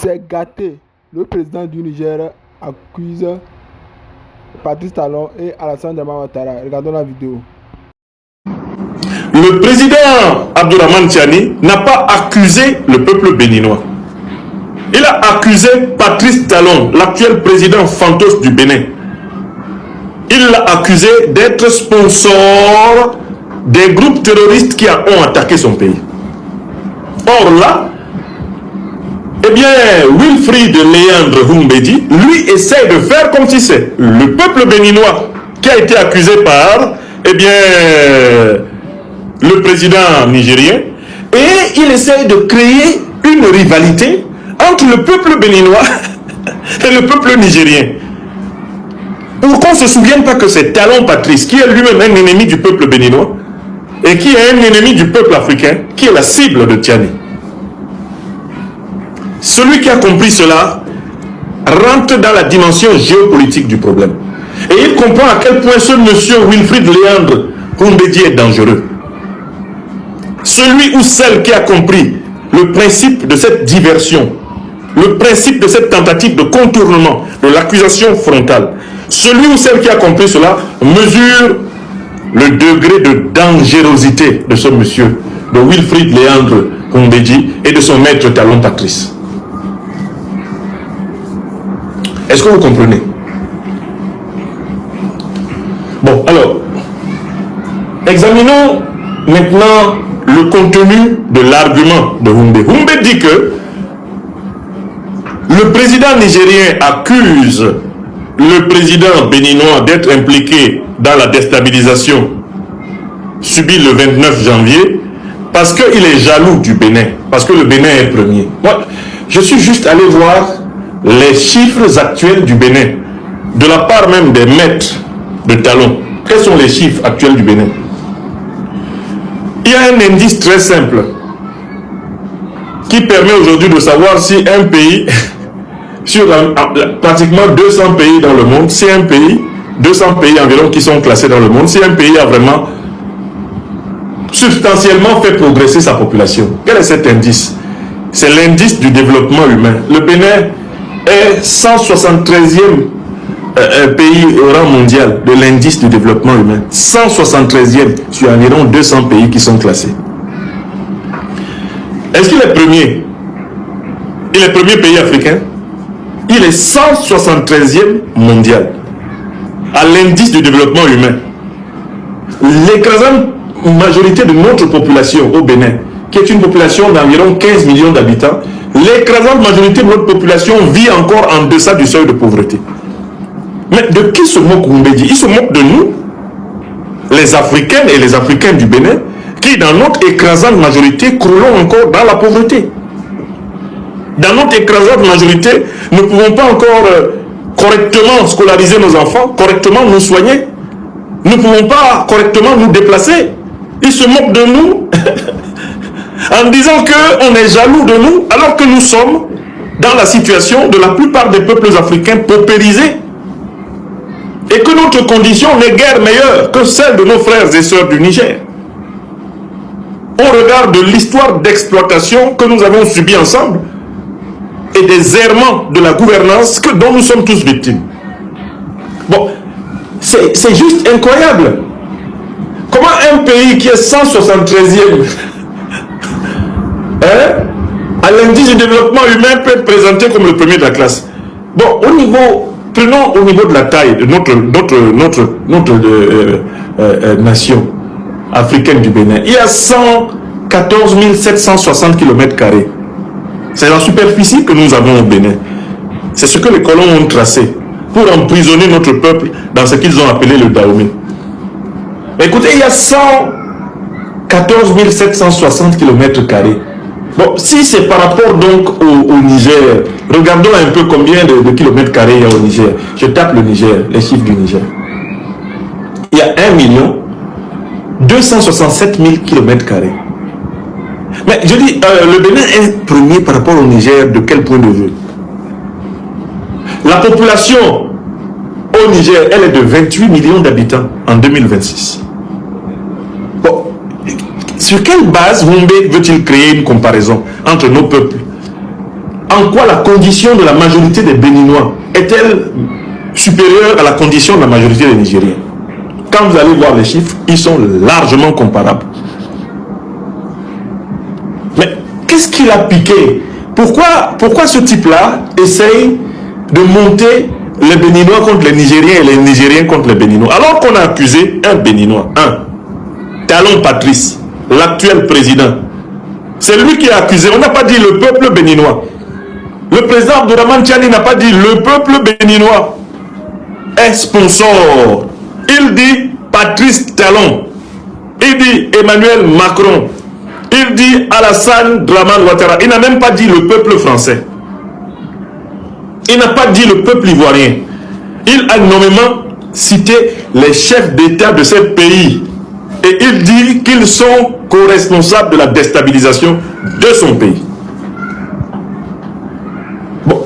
C'est gâté. Le président du Niger accuse Patrice Talon et Alassane Dramane Ouattara. Regardons la vidéo. Le président Abdourahmane Tiani n'a pas accusé le peuple béninois. Il a accusé Patrice Talon, l'actuel président fantoche du Bénin. Il l'a accusé d'être sponsor des groupes terroristes qui ont attaqué son pays. Or là, eh bien, Wilfried Léandre Humbedi, lui, essaie de faire comme si c'est le peuple béninois qui a été accusé par, eh bien, le président nigérien, et il essaie de créer une rivalité entre le peuple béninois et le peuple nigérien. Pour qu'on ne se souvienne pas que c'est Talon Patrice, qui est lui-même un ennemi du peuple béninois, et qui est un ennemi du peuple africain, qui est la cible de Tiani. Celui qui a compris cela rentre dans la dimension géopolitique du problème. Et il comprend à quel point ce monsieur Wilfried Léandre Humbedi est dangereux. Celui ou celle qui a compris le principe de cette diversion, le principe de cette tentative de contournement de l'accusation frontale, celui ou celle qui a compris cela mesure le degré de dangerosité de ce monsieur, de Wilfried Léandre Humbedi et de son maître Talon Patrice. Est-ce que vous comprenez? Bon, alors, examinons maintenant le contenu de l'argument de Humbedi. Humbedi dit que le président nigérien accuse le président béninois d'être impliqué dans la déstabilisation subie le 29 janvier parce qu'il est jaloux du Bénin, parce que le Bénin est premier. Moi, je suis juste allé voir les chiffres actuels du Bénin, de la part même des maîtres de Talon. Quels sont les chiffres actuels du Bénin? Il y a un indice très simple qui permet aujourd'hui de savoir si un pays, sur pratiquement 200 pays dans le monde, si un pays, 200 pays environ qui sont classés dans le monde, si un pays a vraiment substantiellement fait progresser sa population. Quel est cet indice? C'est l'indice du développement humain. Le Bénin est 173e pays au rang mondial de l'indice du développement humain. 173e sur environ 200 pays qui sont classés. Est-ce qu'il est premier? Il est premier pays africain. Il est 173e mondial à l'indice du développement humain. L'écrasante majorité de notre population au Bénin, qui est une population d'environ 15 millions d'habitants, l'écrasante majorité de notre population vit encore en deçà du seuil de pauvreté. Mais de qui se moque Humbedi? Il se moque de nous, les Africaines et les Africains du Bénin, qui dans notre écrasante majorité croulons encore dans la pauvreté. Dans notre écrasante majorité, nous ne pouvons pas encore correctement scolariser nos enfants, correctement nous soigner. Nous ne pouvons pas correctement nous déplacer. Ils se moquent de nous en disant qu'on est jaloux de nous, alors que nous sommes dans la situation de la plupart des peuples africains paupérisés. Et que notre condition n'est guère meilleure que celle de nos frères et sœurs du Niger. Au regard de l'histoire d'exploitation que nous avons subie ensemble et des errements de la gouvernance dont nous sommes tous victimes. Bon, c'est juste incroyable. Comment un pays qui est 173e à l'indice du développement humain peut être présenté comme le premier de la classe? Bon, prenons au niveau de la taille de notre nation africaine du Bénin. Il y a 114 760 km². C'est la superficie que nous avons au Bénin. C'est ce que les colons ont tracé pour emprisonner notre peuple dans ce qu'ils ont appelé le Dahomey. Mais écoutez, il y a 114 760 km². Bon, si c'est par rapport donc au Niger, regardons un peu combien de kilomètres carrés il y a au Niger. Je tape le Niger, les chiffres du Niger. Il y a 1 267 000 km². Mais je dis, le Bénin est premier par rapport au Niger, de quel point de vue? La population au Niger, elle est de 28 millions d'habitants en 2026. Bon, sur quelle base Humbedi veut-il créer une comparaison entre nos peuples? en quoi la condition de la majorité des Béninois est-elle supérieure à la condition de la majorité des Nigériens? Quand vous allez voir les chiffres, ils sont largement comparables. Mais qu'est-ce qu'il a piqué? Pourquoi ce type-là essaye de monter les Béninois contre les Nigériens et les Nigériens contre les Béninois? Alors qu'on a accusé un Béninois, Talon Patrice, l'actuel président. C'est lui qui a accusé. On n'a pas dit le peuple béninois. Le président Abdourahmane Tiani n'a pas dit le peuple béninois est sponsor. Il dit Patrice Talon. Il dit Emmanuel Macron. Il dit Alassane Dramane Ouattara. Il n'a même pas dit le peuple français. Il n'a pas dit le peuple ivoirien. Il a nommément cité les chefs d'État de ces pays. Et il dit qu'ils sont co-responsables de la déstabilisation de son pays. Bon,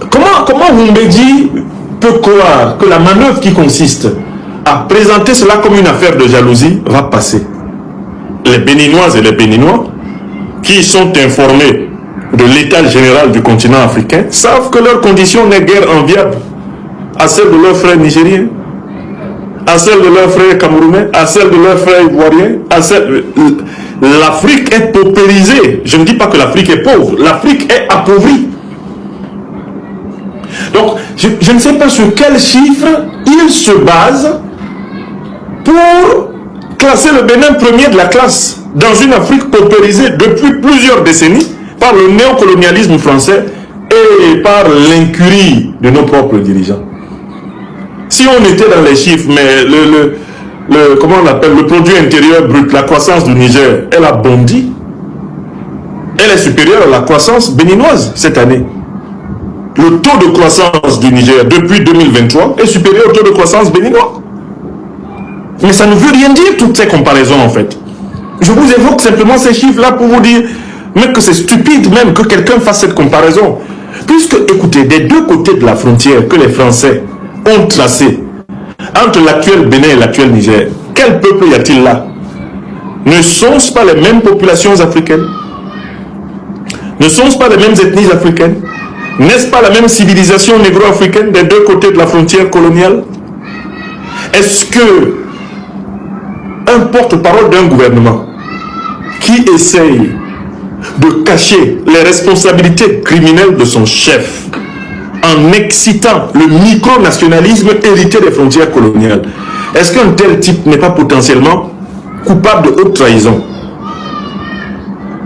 comment Wumbedji peut croire que la manœuvre qui consiste à présenter cela comme une affaire de jalousie va passer? Les Béninoises et les Béninois qui sont informés de l'état général du continent africain savent que leur condition n'est guère enviable à celle de leurs frères nigériens, à celle de leurs frères camerounais, à celle de leurs frères ivoiriens, à celle... L'Afrique est paupérisée. Je ne dis pas que l'Afrique est pauvre, l'Afrique est appauvrie. Donc, je ne sais pas sur quel chiffre il se base pour classer le Bénin premier de la classe dans une Afrique paupérisée depuis plusieurs décennies par le néocolonialisme français et par l'incurie de nos propres dirigeants. Si on était dans les chiffres, mais comment on appelle, le produit intérieur brut, la croissance du Niger, elle a bondi. Elle est supérieure à la croissance béninoise cette année. Le taux de croissance du Niger depuis 2023 est supérieur au taux de croissance béninois. Mais ça ne veut rien dire toutes ces comparaisons en fait. Je vous évoque simplement ces chiffres-là pour vous dire mais que c'est stupide même que quelqu'un fasse cette comparaison. Puisque, écoutez, des deux côtés de la frontière que les Français ont tracé entre l'actuel Bénin et l'actuel Niger, quel peuple y a-t-il là? Ne sont-ce pas les mêmes populations africaines? Ne sont-ce pas les mêmes ethnies africaines? N'est-ce pas la même civilisation négro-africaine des deux côtés de la frontière coloniale? Est-ce que un porte-parole d'un gouvernement qui essaye de cacher les responsabilités criminelles de son chef en excitant le micro-nationalisme hérité des frontières coloniales, est-ce qu'un tel type n'est pas potentiellement coupable de haute trahison?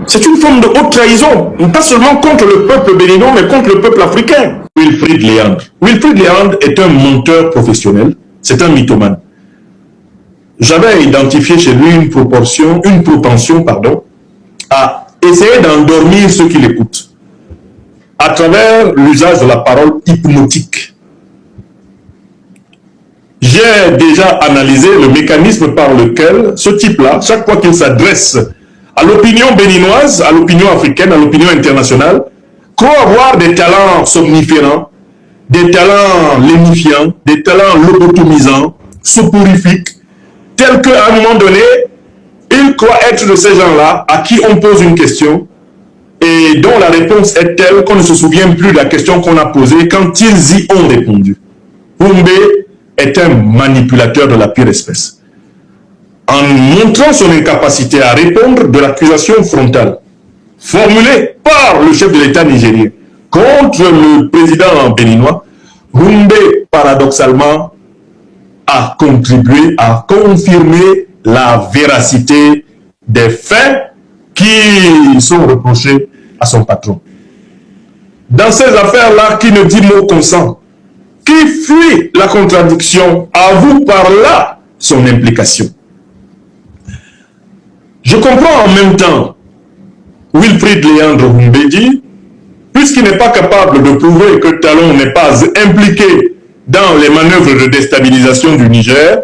C'est une forme de haute trahison, pas seulement contre le peuple béninois, mais contre le peuple africain. Wilfrid Léandre. Wilfrid Léandre est un menteur professionnel, c'est un mythomane. J'avais identifié chez lui une propension, à essayer d'endormir ceux qui l'écoutent à travers l'usage de la parole hypnotique. J'ai déjà analysé le mécanisme par lequel ce type-là, chaque fois qu'il s'adresse à l'opinion béninoise, à l'opinion africaine, à l'opinion internationale, croit avoir des talents somniférants, des talents lénifiants, des talents lobotomisants, soporifiques, tels qu'à un moment donné, il croit être de ces gens-là à qui on pose une question et dont la réponse est telle qu'on ne se souvient plus de la question qu'on a posée quand ils y ont répondu. Wumbe est un manipulateur de la pire espèce. En montrant son incapacité à répondre de l'accusation frontale formulée par le chef de l'État nigérien contre le président béninois, Wumbe, paradoxalement, a contribué à confirmer la véracité des faits qui sont reprochés à son patron. Dans ces affaires-là, qui ne dit mot consent, qui fuit la contradiction, avoue par là son implication. Je comprends en même temps Wilfrid Léandre Wumbedji, puisqu'il n'est pas capable de prouver que Talon n'est pas impliqué dans les manœuvres de déstabilisation du Niger,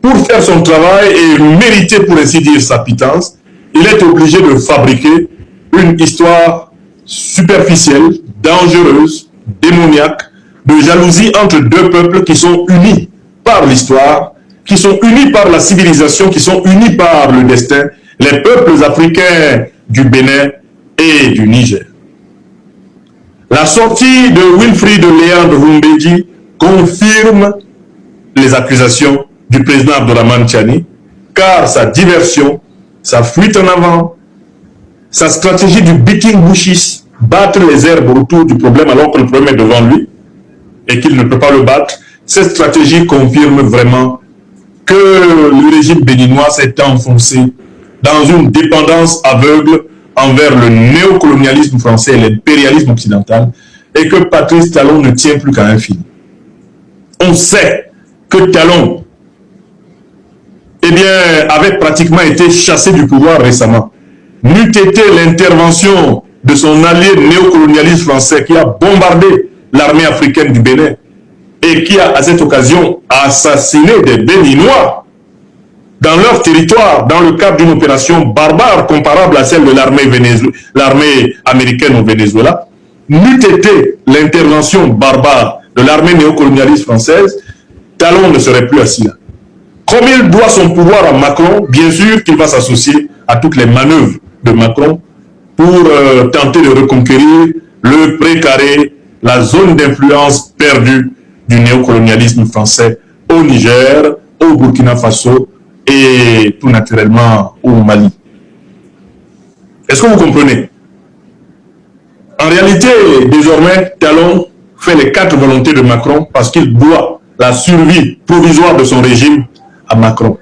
pour faire son travail et mériter pour ainsi dire sa pitance, il est obligé de fabriquer une histoire superficielle, dangereuse, démoniaque, de jalousie entre deux peuples qui sont unis par l'histoire, qui sont unis par la civilisation, qui sont unis par le destin, les peuples africains du Bénin et du Niger. La sortie de Wilfried Léandre Rumbedji confirme les accusations du président Abdourahmane Tchani, car sa diversion, sa fuite en avant, sa stratégie du beating bushes, battre les herbes autour du problème alors que le problème est devant lui et qu'il ne peut pas le battre, cette stratégie confirme vraiment que le régime béninois s'est enfoncé dans une dépendance aveugle envers le néocolonialisme français et l'impérialisme occidental, et que Patrice Talon ne tient plus qu'à un fil. On sait que Talon avait pratiquement été chassé du pouvoir récemment. N'eût été l'intervention de son allié néocolonialiste français qui a bombardé l'armée africaine du Bénin et qui a à cette occasion assassiné des Béninois dans leur territoire, dans le cadre d'une opération barbare comparable à celle de l'armée américaine au Venezuela, n'eût été l'intervention barbare de l'armée néocolonialiste française, Talon ne serait plus assis là. Comme il doit son pouvoir à Macron, bien sûr qu'il va s'associer à toutes les manœuvres de Macron pour tenter de reconquérir le précaré, la zone d'influence perdue du néocolonialisme français au Niger, au Burkina Faso et tout naturellement au Mali. Est-ce que vous comprenez? En réalité, désormais, Talon fait les 4 volontés de Macron parce qu'il doit la survie provisoire de son régime à Macron.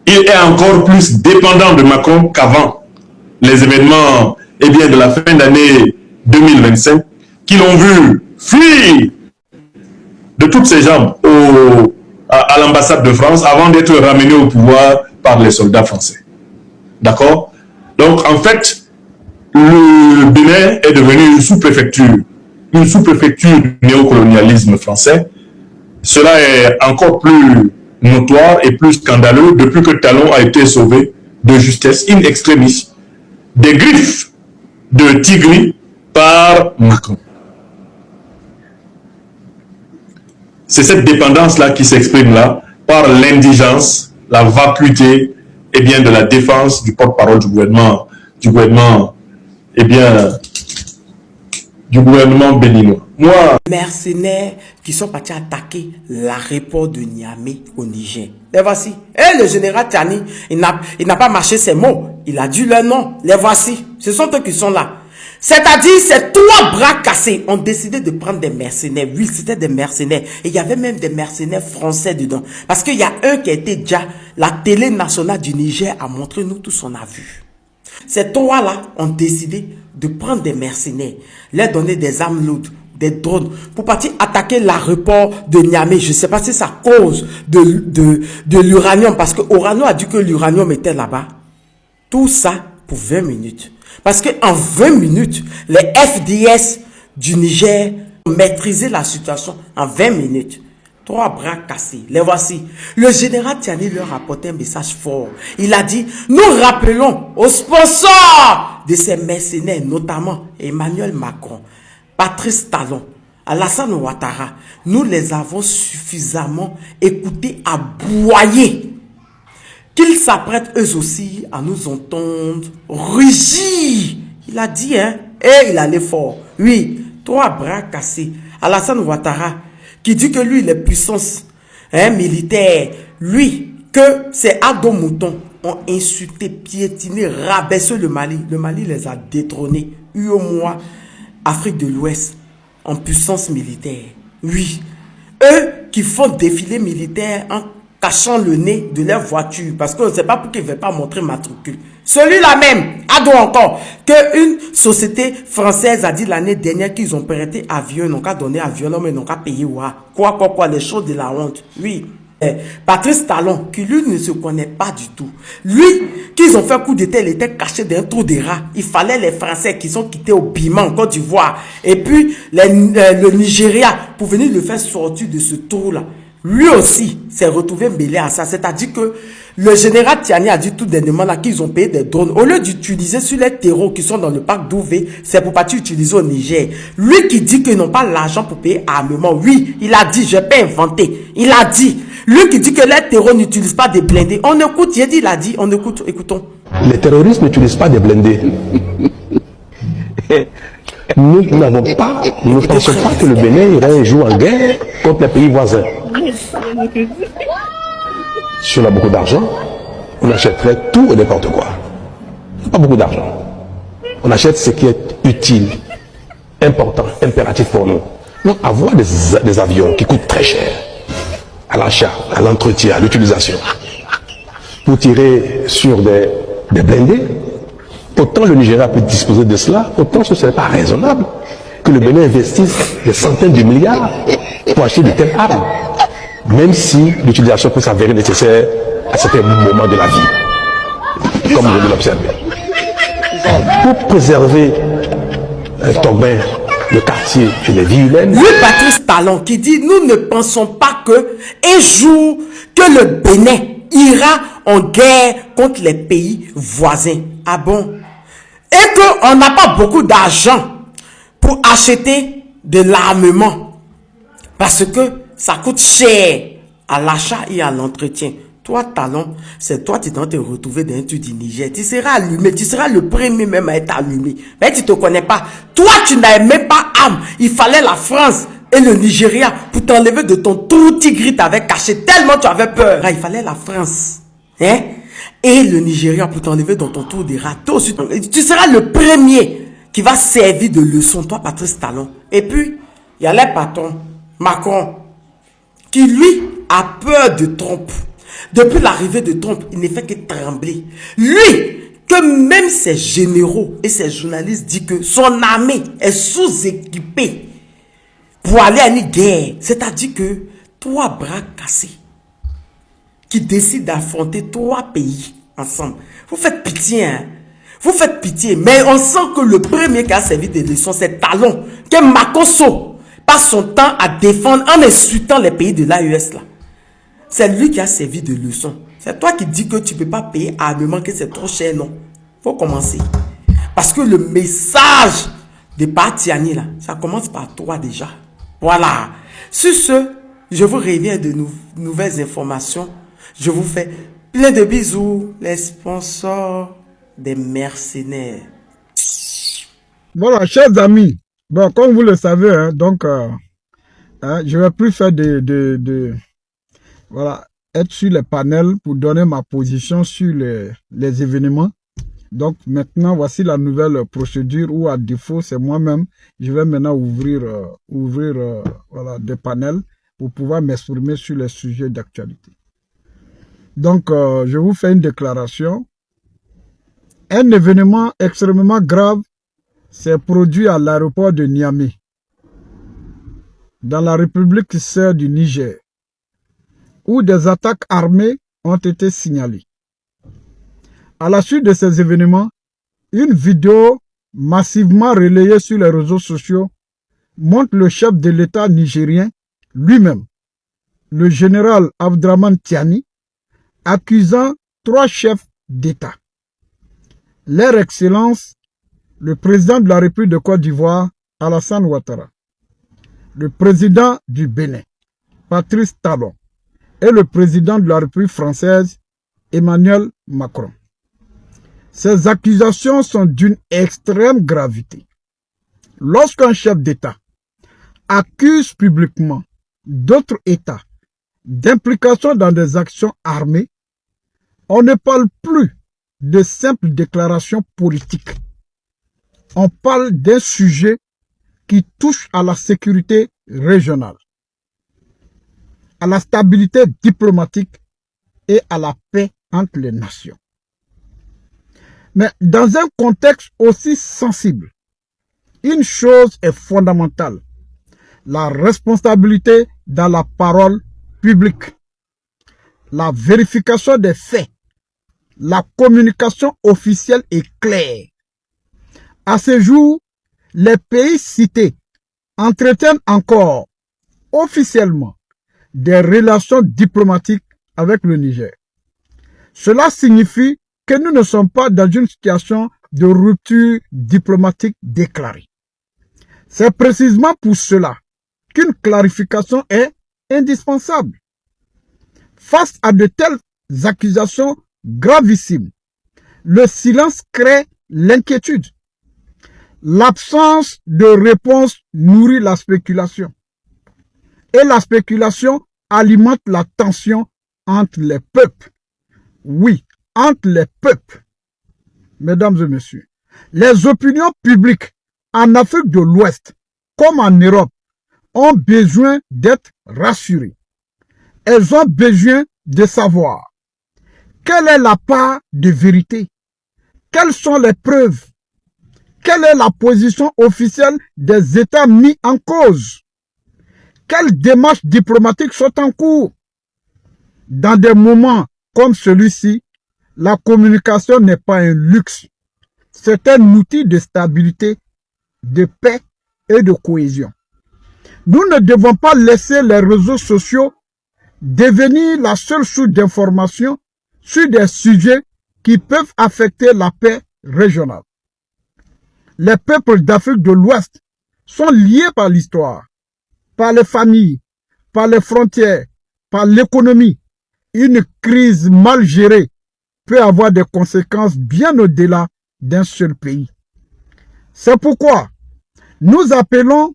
Il est encore plus dépendant de Macron qu'avant les événements de la fin d'année 2025 qui l'ont vu fuir de toutes ses jambes à l'ambassade de France avant d'être ramené au pouvoir par les soldats français. D'accord? Donc en fait, le Bénin est devenu une sous-préfecture du néocolonialisme français. Cela est encore plus notoire et plus scandaleux depuis que Talon a été sauvé de justesse in extremis des griffes de Tigri par Macron. C'est cette dépendance-là qui s'exprime là par l'indigence, la vacuité de la défense du porte-parole du gouvernement béninois. Moi, mercenaires qui sont partis attaquer l'aéroport de Niamey au Niger. Les voici. Et le général Tchani, il n'a pas marché ses mots. Il a dit leur nom. Les voici. Ce sont eux qui sont là. C'est-à-dire, ces 3 bras cassés ont décidé de prendre des mercenaires. Oui, c'était des mercenaires. Et il y avait même des mercenaires français dedans. Parce qu'il y a un qui a été déjà, la télé nationale du Niger a montré, nous tous on a vu. Ces 3-là ont décidé de prendre des mercenaires, leur donner des armes lourdes, des drones, pour partir attaquer l'aéroport de Niamey. Je ne sais pas si c'est à cause de l'uranium, parce que Orano a dit que l'uranium était là-bas. Tout ça pour 20 minutes. Parce qu'en 20 minutes, les FDS du Niger ont maîtrisé la situation en 20 minutes. 3 bras cassés. Les voici. Le général Tchani leur a apporté un message fort. Il a dit, nous rappelons aux sponsors de ces mercenaires, notamment Emmanuel Macron, Patrice Talon, Alassane Ouattara. Nous les avons suffisamment écoutés à aboyer. Qu'ils s'apprêtent eux aussi à nous entendre rugir. Il a dit, hein, et il allait fort. Oui, 3 bras cassés. Alassane Ouattara, qui dit que lui, les puissances militaires, lui, que ces Ado Moutons ont insulté, piétiné, rabaissé le Mali. Le Mali les a détrônés. UEMOA, Afrique de l'Ouest, en puissance militaire. Oui, eux qui font défilé militaire en cachant le nez de leur voiture, parce qu'on ne sait pas pourquoi ils ne veulent pas montrer matricule. Celui-là même, Ado encore, qu'une société française a dit l'année dernière qu'ils ont prêté avion, ils n'ont qu'à donner avion, mais ils n'ont qu'à payer. Quoi, les choses de la honte. Oui. Patrice Talon, qui lui ne se connaît pas du tout. Lui, qu'ils ont fait coup d'état, il était caché dans un trou de rats. Il fallait les Français qui sont quittés au Bima, en Côte d'Ivoire, et puis le Nigeria, pour venir le faire sortir de ce trou-là. Lui aussi s'est retrouvé mêlé à ça. C'est-à-dire que le général Tchani a dit tout dernièrement là qu'ils ont payé des drones. Au lieu d'utiliser sur les terreaux qui sont dans le parc d'Ouvé, c'est pour partir utiliser au Niger. Lui qui dit qu'ils n'ont pas l'argent pour payer armement. Oui, il a dit, je peux inventer. Il a dit. Lui qui dit que les terreaux n'utilisent pas des blindés. On écoute, j'ai dit, il a dit, on écoute, écoutons. Les terroristes n'utilisent pas des blindés. Nous ne pensons pas que le Bénin irait un jour en guerre contre les pays voisins. Si on a beaucoup d'argent, on achèterait tout et n'importe quoi. Pas beaucoup d'argent. On achète ce qui est utile, important, impératif pour nous. Donc avoir des avions qui coûtent très cher à l'achat, à l'entretien, à l'utilisation, pour tirer sur des blindés, autant le Nigeria peut disposer de cela, autant ce ne serait pas raisonnable que le Bénin investisse des centaines de milliards pour acheter de telles armes, même si l'utilisation peut s'avérer nécessaire à certains moments de la vie, comme vous venez l'observer. Pour préserver Tobin, le quartier et les vies humaines. Lui, Patrice Talon, qui dit, nous ne pensons pas que un jour que le Bénin ira en guerre contre les pays voisins. Ah bon? Et qu'on n'a pas beaucoup d'argent pour acheter de l'armement. Parce que ça coûte cher à l'achat et à l'entretien. Toi, Talon, c'est toi qui dois te retrouver dans un truc du Niger. Tu seras allumé, tu seras le premier même à être allumé. Mais tu ne te connais pas. Toi, tu n'avais même pas âme. Il fallait la France et le Nigeria pour t'enlever de ton tout tigre t'avais caché tellement tu avais peur. Il fallait la France. Hein? Et le Nigeria pour t'enlever dans ton tour de râteau. Tu seras le premier qui va servir de leçon, toi, Patrice Talon. Et puis, il y a les patrons, Macron, qui lui a peur de Trump. Depuis l'arrivée de Trump, il ne fait que trembler. Lui, que même ses généraux et ses journalistes disent que son armée est sous-équipée pour aller à une guerre. C'est-à-dire que trois bras cassés qui décident d'affronter trois pays ensemble. Vous faites pitié, hein? Vous faites pitié. Mais on sent que le premier qui a servi de leçon, c'est Talon. Que Makosso passe son temps à défendre en insultant les pays de l'AES là. C'est lui qui a servi de leçon. C'est toi qui dis que tu ne peux pas payer armement, que c'est trop cher, non. Il faut commencer. Parce que le message de Partiani, là, ça commence par toi déjà. Voilà. Sur ce, je vous reviens de nouvelles informations. Je vous fais plein de bisous, les sponsors des mercenaires. Voilà, chers amis. Bon, comme vous le savez, hein, donc, je ne vais plus faire voilà, être sur les panels pour donner ma position sur les événements. Donc maintenant, voici la nouvelle procédure où à défaut, c'est moi-même, je vais maintenant ouvrir voilà, des panels pour pouvoir m'exprimer sur les sujets d'actualité. Donc, je vous fais une déclaration. Un événement extrêmement grave s'est produit à l'aéroport de Niamey, dans la République sœur du Niger, où des attaques armées ont été signalées. À la suite de ces événements, une vidéo massivement relayée sur les réseaux sociaux montre le chef de l'État nigérien lui-même, le général Abdraman Tiani, accusant trois chefs d'État. Leur Excellence, le président de la République de Côte d'Ivoire, Alassane Ouattara, le président du Bénin, Patrice Talon, et le président de la République française, Emmanuel Macron. Ces accusations sont d'une extrême gravité. Lorsqu'un chef d'État accuse publiquement d'autres États d'implication dans des actions armées, on ne parle plus de simples déclarations politiques. On parle d'un sujet qui touche à la sécurité régionale, à la stabilité diplomatique et à la paix entre les nations. Mais dans un contexte aussi sensible, une chose est fondamentale, la responsabilité dans la parole publique, la vérification des faits, la communication officielle et claire. À ce jour, les pays cités entretiennent encore officiellement des relations diplomatiques avec le Niger. Cela signifie que nous ne sommes pas dans une situation de rupture diplomatique déclarée. C'est précisément pour cela qu'une clarification est indispensable. Face à de telles accusations gravissimes, le silence crée l'inquiétude. L'absence de réponse nourrit la spéculation. Et la spéculation alimente la tension entre les peuples. Oui, entre les peuples. Mesdames et messieurs, les opinions publiques en Afrique de l'Ouest, comme en Europe, ont besoin d'être rassurées. Elles ont besoin de savoir quelle est la part de vérité, quelles sont les preuves, quelle est la position officielle des États mis en cause, quelles démarches diplomatiques sont en cours. Dans des moments comme celui-ci, la communication n'est pas un luxe, c'est un outil de stabilité, de paix et de cohésion. Nous ne devons pas laisser les réseaux sociaux devenir la seule source d'information sur des sujets qui peuvent affecter la paix régionale. Les peuples d'Afrique de l'Ouest sont liés par l'histoire, par les familles, par les frontières, par l'économie. Une crise mal gérée peut avoir des conséquences bien au-delà d'un seul pays. C'est pourquoi nous appelons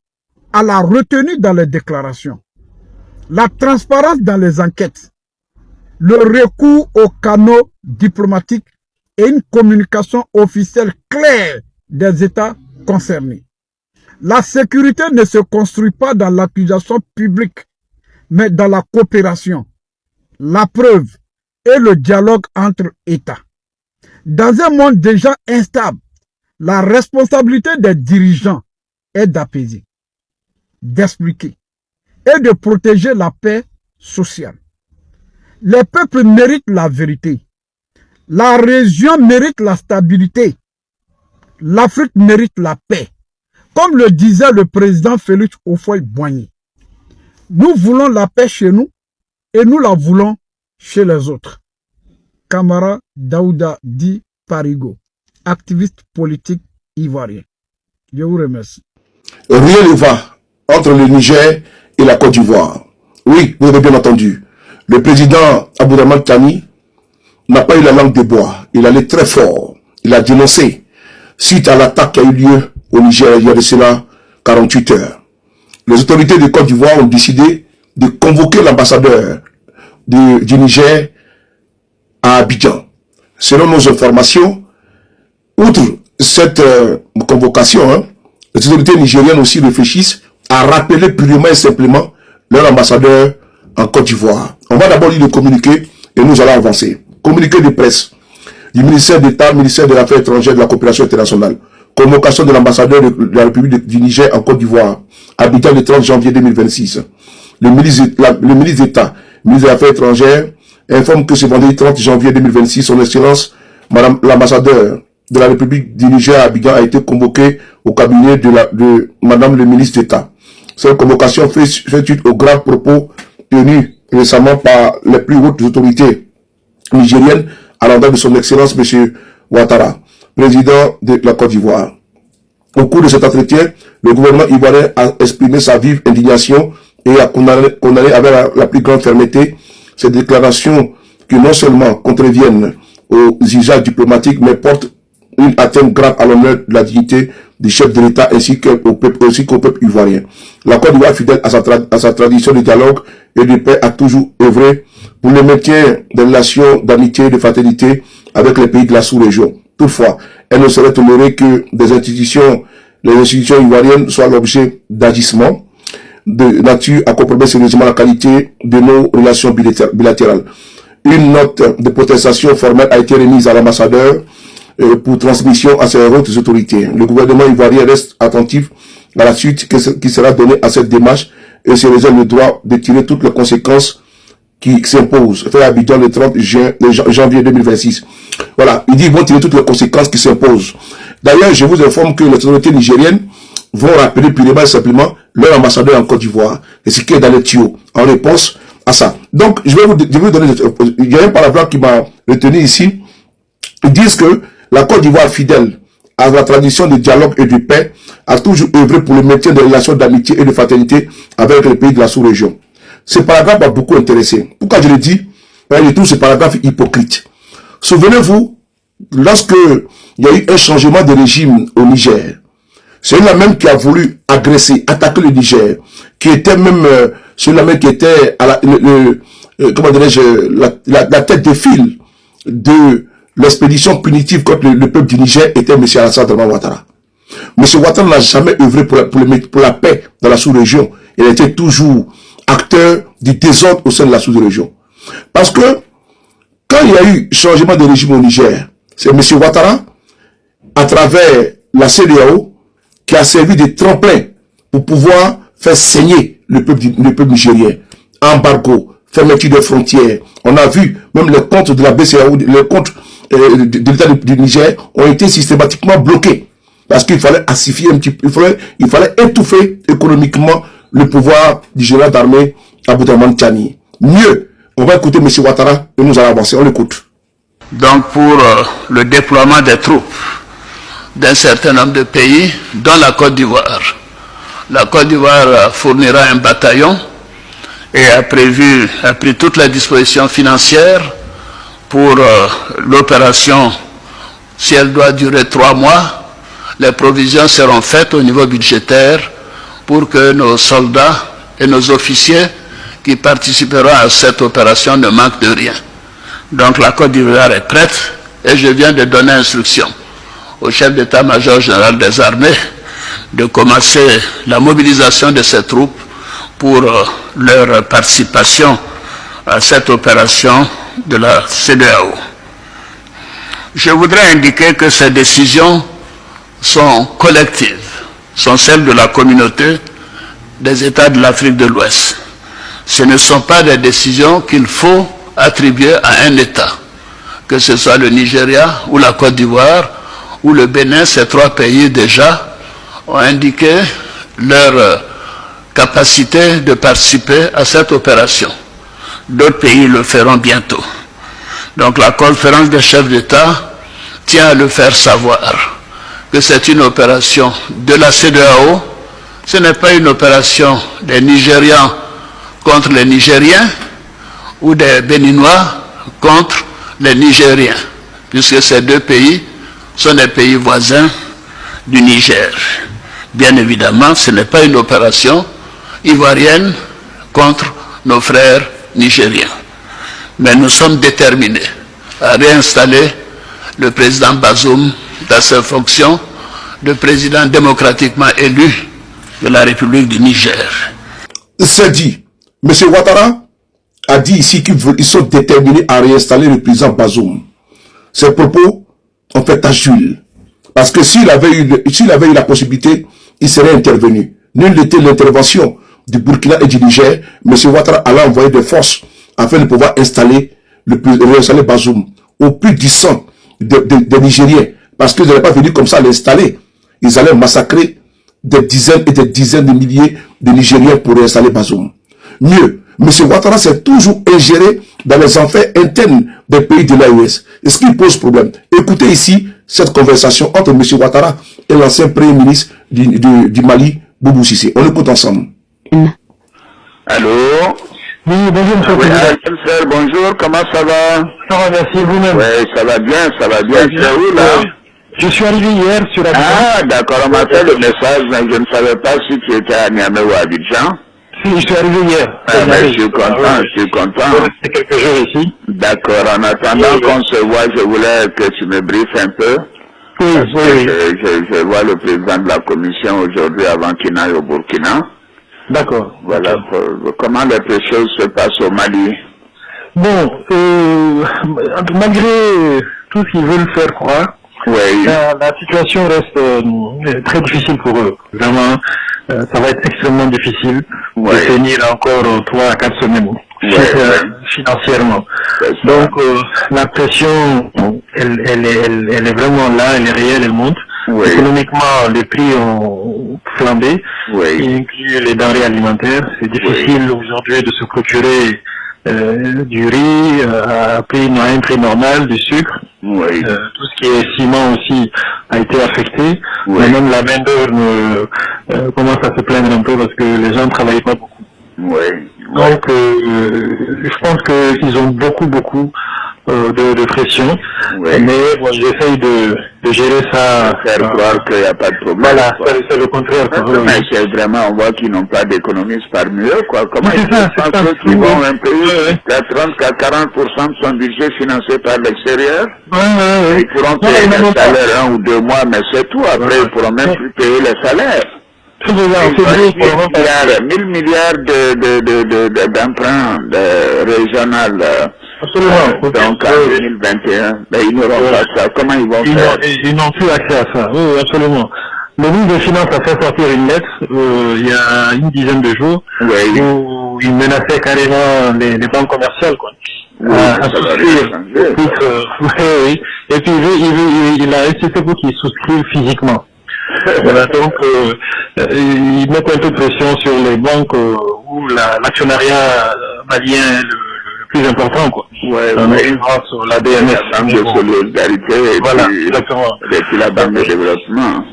à la retenue dans les déclarations, la transparence dans les enquêtes, le recours aux canaux diplomatiques et une communication officielle claire des États concernés. La sécurité ne se construit pas dans l'accusation publique, mais dans la coopération, la preuve et le dialogue entre États. Dans un monde déjà instable, la responsabilité des dirigeants est d'apaiser, d'expliquer et de protéger la paix sociale. Les peuples méritent la vérité. La région mérite la stabilité. L'Afrique mérite la paix. Comme le disait le président Félix Houphouët-Boigny, nous voulons la paix chez nous et nous la voulons chez les autres. Camara Daouda Di Parigo, activiste politique ivoirien. Je vous remercie. Rien ne va entre le Niger et la Côte d'Ivoire. Oui, vous avez bien entendu. Le président Abdourahmane Tiani n'a pas eu la langue de bois. Il allait très fort. Il a dénoncé suite à l'attaque qui a eu lieu au Niger il y a de cela 48 heures. Les autorités de Côte d'Ivoire ont décidé de convoquer l'ambassadeur du Niger à Abidjan. Selon nos informations, outre cette convocation, les autorités nigériennes aussi réfléchissent à rappeler purement et simplement leur ambassadeur en Côte d'Ivoire. On va d'abord lire le communiqué et nous allons avancer. Communiqué de presse du ministère d'État, ministère de l'Affaires étrangères et de la coopération internationale. Convocation de l'ambassadeur de la République du Niger en Côte d'Ivoire, Abidjan le 30 janvier 2026. Le ministre d'État, ministre des Affaires étrangères, informe que ce vendredi 30 janvier 2026, son Excellence, Madame l'ambassadeur de la République du Niger à Abidjan a été convoqué au cabinet de Madame le ministre d'État. Cette convocation fait suite aux graves propos tenus récemment par les plus hautes autorités nigériennes à l'endroit de son Excellence M. Ouattara, président de la Côte d'Ivoire. Au cours de cet entretien, le gouvernement ivoirien a exprimé sa vive indignation et a condamné avec la plus grande fermeté ces déclarations qui non seulement contreviennent aux usages diplomatiques, mais portent une atteinte grave à l'honneur de la dignité du chef de l'État ainsi qu'au peuple ivoirien. La Côte d'Ivoire, fidèle à sa tradition de dialogue et de paix, a toujours œuvré pour le maintien des relations d'amitié et de fraternité avec les pays de la sous-région. Toutefois, elle ne saurait tolérer que les institutions ivoiriennes soient l'objet d'agissements de nature à compromettre sérieusement la qualité de nos relations bilatérales. Une note de protestation formelle a été remise à l'ambassadeur pour transmission à ses hautes autorités. Le gouvernement ivoirien reste attentif à la suite qui sera donnée à cette démarche et se réserve le droit de tirer toutes les conséquences qui s'imposent. Fait à Abidjan le 30 janvier 2026. Voilà, il dit qu'ils vont tirer toutes les conséquences qui s'imposent. D'ailleurs, je vous informe que les autorités nigériennes vont rappeler purement et simplement leur ambassadeur en Côte d'Ivoire et ce qui est dans les tuyaux en réponse à ça. Donc, je vais vous donner, il y a un paragraphe qui m'a retenu ici. Ils disent que la Côte d'Ivoire, fidèle à la tradition de dialogue et de paix, a toujours œuvré pour le maintien des relations d'amitié et de fraternité avec les pays de la sous-région. Ce paragraphe m'a beaucoup intéressé. Pourquoi je le dis? Je trouve ce paragraphe hypocrite. Souvenez-vous, lorsque il y a eu un changement de régime au Niger, C'est la même qui a voulu agresser, attaquer le Niger, qui était même celui-là même qui était à comment dirais-je, la tête de file de l'expédition punitive contre le peuple du Niger était M. Alassane Ouattara. M. Ouattara n'a jamais œuvré pour la paix dans la sous-région. Il était toujours acteur du désordre au sein de la sous-région. Parce que quand il y a eu changement de régime au Niger, c'est M. Ouattara, à travers la CEDEAO, qui a servi de tremplin pour pouvoir faire saigner le peuple nigérien. Embargo, fermeture des frontières. On a vu même les comptes de la BCAO, les comptes de l'État du Niger ont été systématiquement bloqués. Parce qu'il fallait assifier un petit peu, il fallait étouffer économiquement le pouvoir du général d'armée Abdourahmane Tiani. Mieux, on va écouter M. Ouattara et nous allons avancer. On l'écoute. Donc pour le déploiement des troupes d'un certain nombre de pays, dont la Côte d'Ivoire. La Côte d'Ivoire fournira un bataillon et a pris toutes les dispositions financières pour l'opération. Si elle doit durer 3 mois, les provisions seront faites au niveau budgétaire pour que nos soldats et nos officiers qui participeront à cette opération ne manquent de rien. Donc la Côte d'Ivoire est prête et je viens de donner instruction au chef d'état-major général des armées de commencer la mobilisation de ces troupes pour leur participation à cette opération de la CEDEAO. Je voudrais indiquer que ces décisions sont collectives, sont celles de la communauté des États de l'Afrique de l'Ouest. Ce ne sont pas des décisions qu'il faut attribuer à un État, que ce soit le Nigeria ou la Côte d'Ivoire ou le Bénin. Ces 3 pays déjà ont indiqué leur capacité de participer à cette opération. D'autres pays le feront bientôt. Donc la conférence des chefs d'État tient à le faire savoir que c'est une opération de la CEDEAO. Ce n'est pas une opération des Nigérians contre les Nigériens ou des Béninois contre les Nigériens, puisque ces 2 pays sont des pays voisins du Niger. Bien évidemment, ce n'est pas une opération ivoirienne contre nos frères nigériens. Mais nous sommes déterminés à réinstaller le président Bazoum dans ses fonctions de président démocratiquement élu de la République du Niger. C'est dit. M. Ouattara a dit ici qu'ils sont déterminés à réinstaller le président Bazoum. Ces propos ont fait tache d'huile. Parce que s'il avait eu la possibilité, il serait intervenu. Nul n'était l'intervention du Burkina et du Niger. M. Ouattara allait envoyer des forces afin de pouvoir réinstaller Bazoum au plus du sang des Nigériens. Parce qu'ils n'allaient pas venir comme ça l'installer. Ils allaient massacrer des dizaines et des dizaines de milliers de Nigériens pour réinstaller Bazoum. Mieux, M. Ouattara s'est toujours ingéré dans les affaires internes des pays de l'AES. Et ce qui pose problème. Écoutez ici cette conversation entre M. Ouattara et l'ancien premier ministre du Mali, Boubou Cissé. On écoute ensemble. Allô? Oui, bonjour, monsieur le président. Frère, bonjour, comment ça va? Ça va, merci, vous-même. Oui, ça va bien, ça va bien. C'est où là? Je suis arrivé hier sur Abidjan. Ah, d'accord, on m'a fait le message, mais je ne savais pas si tu étais à Niamey ou à Abidjan. Si, je suis arrivé hier. Ah, mais je suis content, je suis content. C'est quelques jours ici. D'accord, en attendant qu'on se voit, je voulais que tu me briefes un peu. Oui, oui. Je vois le président de la commission aujourd'hui avant qu'il n'aille au Burkina. D'accord. Voilà, comment les choses se passent au Mali? Bon, malgré tout ce qu'ils veulent faire croire, oui. La situation reste très difficile pour eux. Vraiment, ça va être extrêmement difficile de tenir encore 3 à 4 semaines financièrement. Donc la pression, elle est vraiment là, elle est réelle, elle monte. Économiquement, les prix ont flambé, y inclut les denrées alimentaires. C'est difficile aujourd'hui de se procurer du riz à un prix normal, du sucre. Tout ce qui est ciment aussi a été affecté. Mais même la main-d'œuvre commence à se plaindre un peu parce que les gens ne travaillent pas beaucoup. Donc je pense qu'ils ont beaucoup de pression. Oui. Mais bon, j'essaye de gérer ça. Faire croire qu'il n'y a pas de problème. Voilà, c'est le contraire. Mais c'est vraiment, on voit qu'ils n'ont pas d'économistes parmi eux, quoi. Comment ils pensent ça. qu'ils vont un pays à 30 à 40% de son budget financé par l'extérieur? Ils pourront payer les salaires 1 ou 2 mois, mais c'est tout. Après, ils pourront même plus payer les salaires. 1000 milliards d'emprunts régional. Absolument. Donc en 2021, ben, ils n'auront pas ça. Comment ils vont faire? Ils n'ont plus accès à ça. Oui, absolument. Le ministre des Finances a fait sortir une lettre il y a une dizaine de jours où il menaçait carrément les banques commerciales, quoi. À souscrire. Et puis il a insisté pour qu'ils souscrivent physiquement. Voilà, donc ils mettent un peu de pression sur les banques où l'actionnariat malien est le plus important, quoi. Sur la DMS, la banque de solidarité et voilà, puis, exactement. Et puis la banque de développement.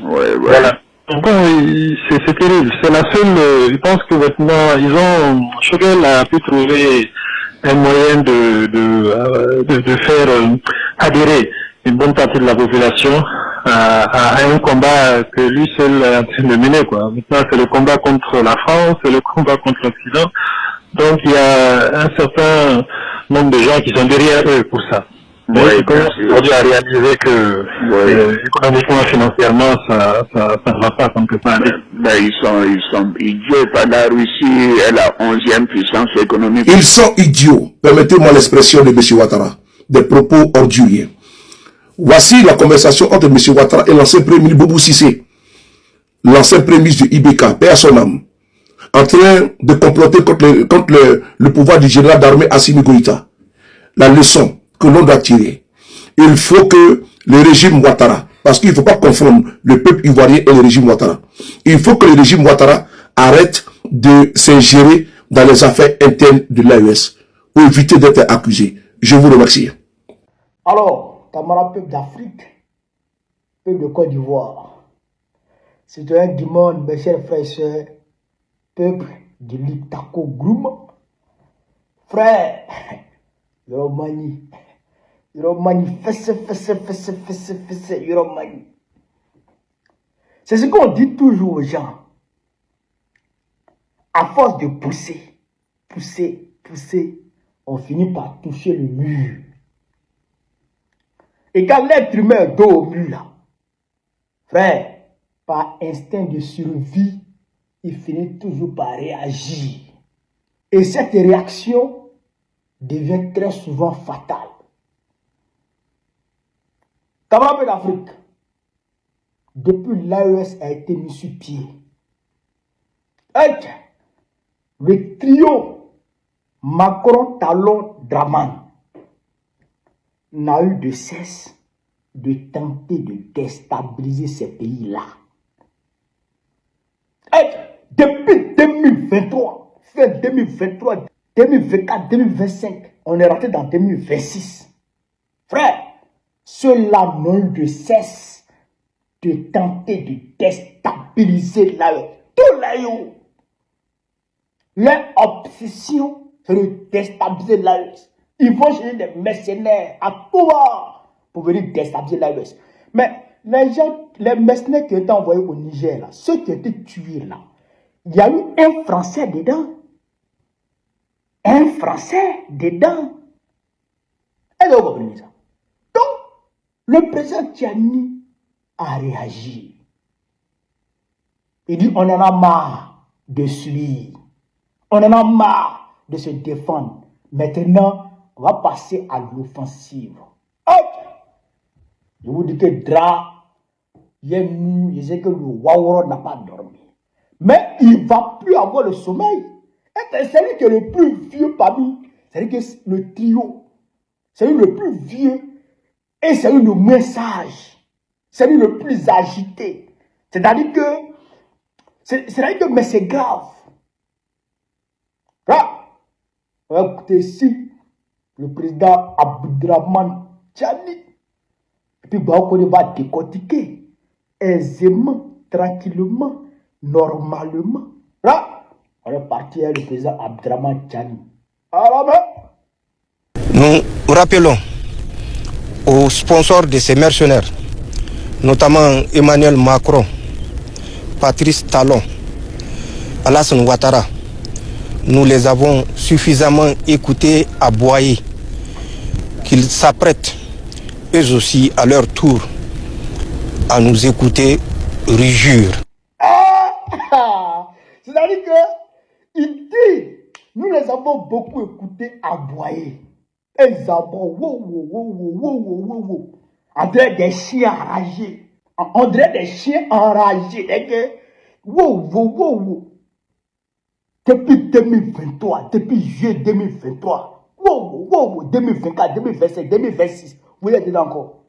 Voilà. Donc c'est terrible. C'est la seule. Je pense que maintenant Choguel a pu trouver un moyen de faire adhérer une bonne partie de la population à un combat que lui seul est en train de mener, quoi. Maintenant, c'est le combat contre la France, c'est le combat contre l'Occident. Donc, il y a un certain nombre de gens qui sont derrière eux pour ça. Mais ils commencent aujourd'hui à réaliser que économiquement, financièrement, ça ne va pas comme que ça. Ils sont idiots. La Russie est la 11e puissance économique. Ils sont idiots. Permettez-moi l'expression de M. Ouattara. Des propos orduriers. Voici la conversation entre M. Ouattara et l'ancien premier ministre Boubou Cissé, l'ancien premier ministre de IBK, paix à son âme, en train de comploter contre le pouvoir du général d'armée Assimi Goïta. La leçon que l'on doit tirer, il faut que le régime Ouattara, parce qu'il ne faut pas confondre le peuple ivoirien et le régime Ouattara, il faut que le régime Ouattara arrête de s'ingérer dans les affaires internes de l'AES pour éviter d'être accusé. Je vous remercie. Alors, camarades peuple d'Afrique, peuple de Côte d'Ivoire, c'est un du monde, mes chers frères et sœurs, peuple de l'Itako Groom, frère, Yoromani, fesse, Yoromani. C'est ce qu'on dit toujours aux gens. À force de pousser, on finit par toucher le mur. Et quand l'être humain est dos au mur là, frère, par instinct de survie, il finit toujours par réagir. Et cette réaction devient très souvent fatale. Camarades d'Afrique, depuis l'AES a été mis sur pied, le trio Macron, Talon, Draman n'a eu de cesse de tenter de déstabiliser ces pays-là. Depuis 2023, fin 2023, 2024, 2025, on est rentré dans 2026. Frère, ceux-là n'ont eu de cesse de tenter de déstabiliser l'AES. Tout l'AES. Leur obsession, c'est de déstabiliser l'AES. Ils vont chercher des mercenaires à tout va pour venir déstabiliser l'AES. Mais les mercenaires qui ont été envoyés au Niger, là, ceux qui ont été tués là, il y a eu un Français dedans. Un Français dedans. Est-ce que vous comprenez ça? Donc, le président Tiani a réagi. Il dit on en a marre de suivre. On en a marre de se défendre. Maintenant, on va passer à l'offensive. Je vous dis que Dra, je sais que le Waworo n'a pas dormi. Mais il ne va plus avoir le sommeil. C'est lui qui est le plus vieux parmi. C'est lui qui est le trio. C'est lui le plus vieux. Et c'est lui le moins sage. C'est lui le plus agité. C'est-à-dire que, mais c'est grave. Là, écoutez, si le président Abdraman Tiani, et puis Baokone va décortiquer aisément, tranquillement, normalement. Là, on est parti avec le président Abdraman Tiani. Alors, nous rappelons aux sponsors de ces mercenaires, notamment Emmanuel Macron, Patrice Talon, Alassane Ouattara, nous les avons suffisamment écoutés aboyer, qu'ils s'apprêtent eux aussi à leur tour à nous écouter rugir. C'est-à-dire que il dit, nous les avons beaucoup écoutés aboyer. Ils aboient, on dirait des chiens enragés. On dirait des chiens enragés. Depuis 2023, depuis juillet 2023, 2024, 2025, 2026, vous êtes dedans encore.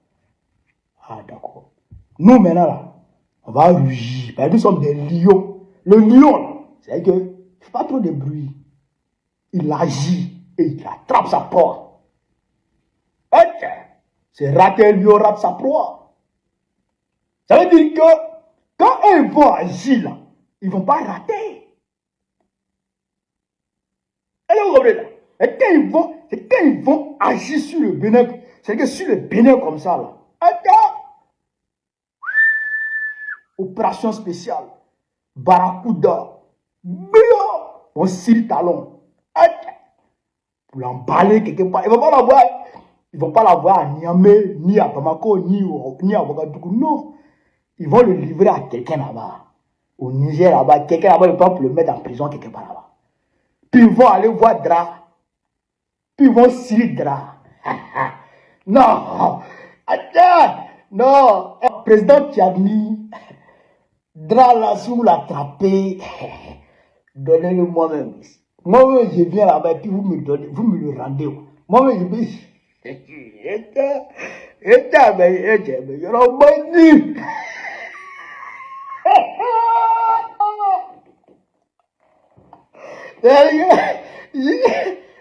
Ah, d'accord. Nous, maintenant, là, on va rugir. Parce que nous sommes des lions. Le lion, c'est que, il ne fait pas trop de bruit. Il agit et il attrape sa proie. C'est rater le lion, rate sa proie. Ça veut dire que, quand ils vont agir, là, ils ne vont pas rater. Alors, vous comprenez là? Et quand ils vont agir sur le Bénin, c'est que sur le Bénin comme ça, là, opération spéciale, Barracuda, on scie le talon, pour l'emballer quelque part. Ils ne vont pas l'avoir à Niamey, ni à Bamako, ni à Ouagadougou. Non, ils vont le livrer à quelqu'un là-bas, au Niger là-bas. Quelqu'un là-bas, ils vont le mettre en prison quelque part là-bas. Puis ils vont aller voir Dra. Puis ils vont scier Dra. Non. Attends. Non. Président Tchadni, Dra là, si vous l'attrapez, donnez-le moi-même. Moi-même, je viens là-bas, puis vous me donnez, vous me le rendez. Moi-même, je me dis, mais you're a bandit.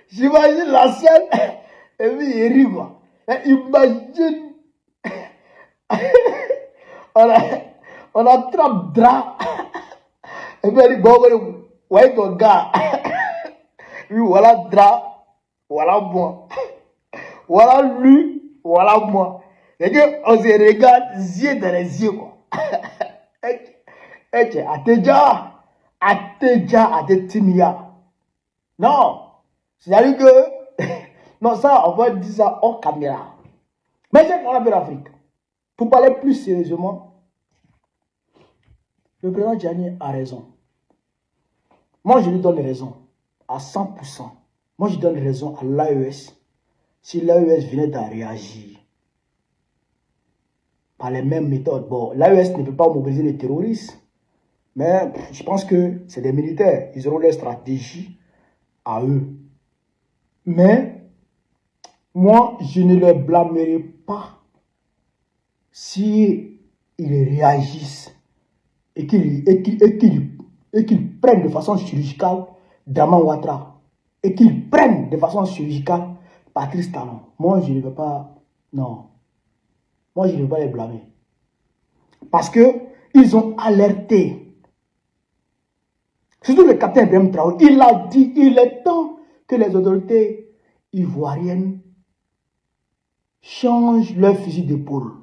J'imagine la scène et puis il rit quoi. Imagine on attrape Dra et puis il dit bon, ouais ton gars. Lui voilà Dra, voilà moi. Voilà lui, voilà moi. C'est qu'on se regarde yeux dans les yeux quoi. Atteja, Timia. Non, c'est-à-dire que, non, ça, on va dire ça hors caméra. Mais j'ai parlé de l'Afrique. Pour parler plus sérieusement, le président Tchani a raison. Moi, je lui donne raison à 100%. Moi, je donne raison à l'AES. Si l'AES venait à réagir par les mêmes méthodes, bon, l'AES ne peut pas mobiliser les terroristes. Mais je pense que c'est des militaires. Ils auront leur stratégie à eux. Mais moi, je ne les blâmerai pas si ils réagissent et qu'ils prennent de façon chirurgicale Draman Ouattara et qu'ils prennent de façon chirurgicale Patrice Talon. Moi, je ne vais pas... Non. Moi, je ne vais pas les blâmer. Parce qu'ils ont alerté. Surtout le capitaine Ibrahim Traoré, il a dit, il est temps que les autorités ivoiriennes changent leur fusil d'épaule.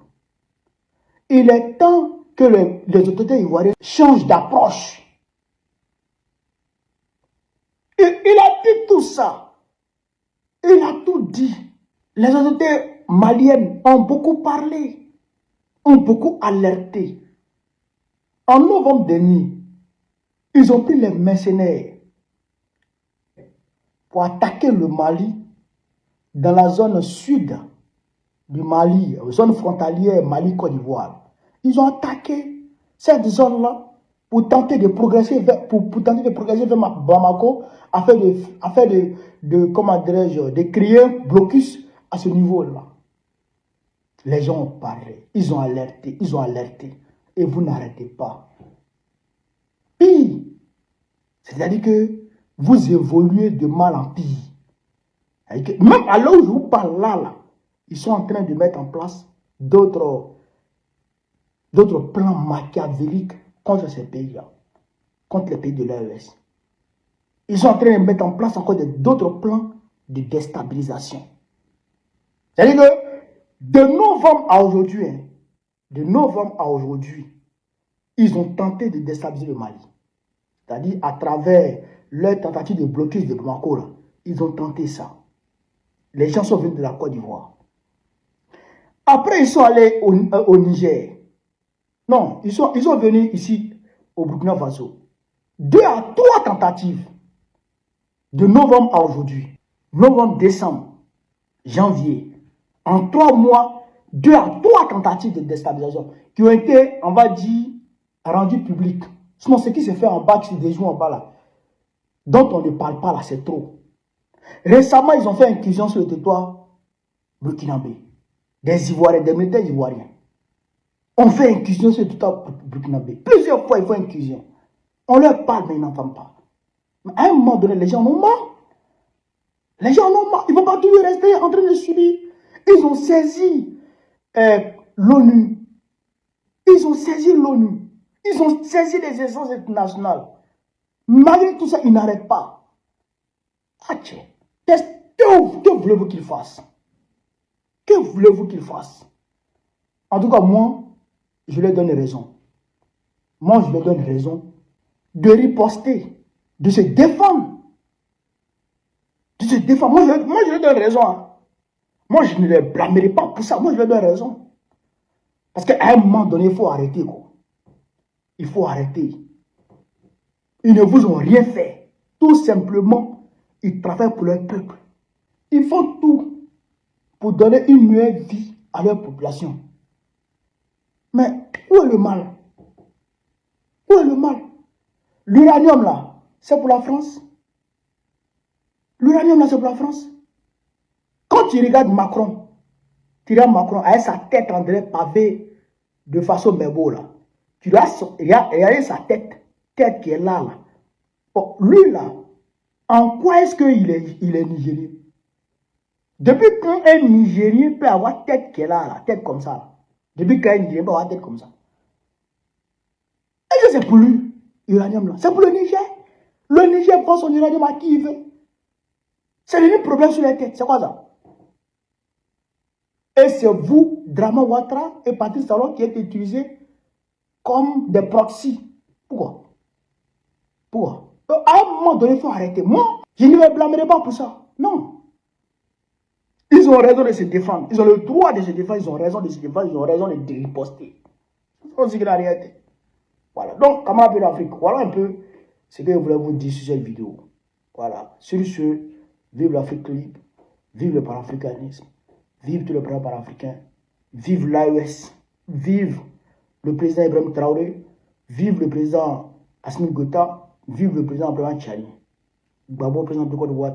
Il est temps que les autorités ivoiriennes changent d'approche. Il a dit tout ça. Il a tout dit. Les autorités maliennes ont beaucoup parlé, ont beaucoup alerté. En novembre dernier, ils ont pris les mercenaires pour attaquer le Mali dans la zone sud du Mali, zone frontalière Mali-Côte d'Ivoire. Ils ont attaqué cette zone-là pour tenter de progresser vers, vers Bamako afin de créer un blocus à ce niveau-là. Les gens ont parlé, ils ont alerté, et vous n'arrêtez pas. Pire, c'est-à-dire que vous évoluez de mal en pire. Même à l'heure où je vous parle là, ils sont en train de mettre en place d'autres plans machiavéliques contre ces pays-là, contre les pays de l'AES. Ils sont en train de mettre en place encore d'autres plans de déstabilisation. C'est-à-dire que De novembre à aujourd'hui, ils ont tenté de déstabiliser le Mali. C'est-à-dire à travers leur tentative de blocage de Bamako, là, ils ont tenté ça. Les gens sont venus de la Côte d'Ivoire. Après, ils sont allés au Niger. Non, ils sont venus ici, au Burkina Faso. 2 à 3 tentatives. De novembre à aujourd'hui. Novembre, décembre, janvier. En 3 mois, 2 à 3 tentatives de déstabilisation qui ont été, on va dire, rendues publiques. Sinon, ce qui se fait en bas, qui se déjoue en bas là, dont on ne parle pas là, c'est trop. Récemment, ils ont fait une incursion sur le territoire burkinabé. Des Ivoiriens, des militaires ivoiriens. On fait incursion sur le territoire burkinabé. Plusieurs fois, ils font incursion. On leur parle, mais ils n'entendent pas. Mais à un moment donné, les gens en ont marre. Les gens en ont marre. Ils ne vont pas toujours rester en train de subir. Ils ont saisi l'ONU. Ils ont saisi l'ONU. Ils ont saisi les instances internationales. Malgré tout ça, ils n'arrêtent pas. Ah tiens. Que voulez-vous qu'ils fassent? Que voulez-vous qu'ils fassent? En tout cas, moi, je leur donne raison. Moi, je leur donne raison de riposter, de se défendre. De se défendre. Moi, je leur donne raison. Hein. Moi, je ne les blâmerai pas pour ça. Moi, je leur donne raison. Parce qu'à un moment donné, il faut arrêter. Quoi. Il faut arrêter. Ils ne vous ont rien fait. Tout simplement, ils travaillent pour leur peuple. Ils font tout pour donner une meilleure vie à leur population. Mais où est le mal? Où est le mal? L'uranium là, c'est pour la France. L'uranium là, c'est pour la France. Quand tu regardes Macron, avec sa tête en direct pavée de façon bébo là, tu regardes sa tête qui est là. Bon, lui là, en quoi est-ce qu'il est nigérien? Depuis quand un Nigérien peut avoir tête qui est là, tête comme ça, là. Depuis quand un Nigérien peut avoir tête comme ça. Est-ce que c'est pour lui, l'uranium là? C'est pour le Niger. Le Niger prend son uranium à qui il veut. C'est le problème sur la tête. C'est quoi ça? Et c'est vous, Drama Ouattara et Patrice Talon qui êtes utilisés comme des proxys. Pourquoi? À un moment donné, il faut arrêter. Moi, je ne me blâmerai pas pour ça. Non. Ils ont raison de se défendre. Ils ont le droit de se défendre. Ils ont raison de se défendre. Ils ont raison de riposter. C'est ce qu'il a rien été. Voilà. Donc, comment appeler l'Afrique? Voilà un peu ce que je voulais vous dire sur cette vidéo. Voilà. Sur ce, vive l'Afrique libre. Vive le panafricanisme. Vive tous les programmes panafricains. Vive l'AES. Vive le président Ibrahim Traoré. Vive le président Assimi Goïta. Vive le président Abdoulaye Tchani. Gbagbo, président de Côte d'Ivoire.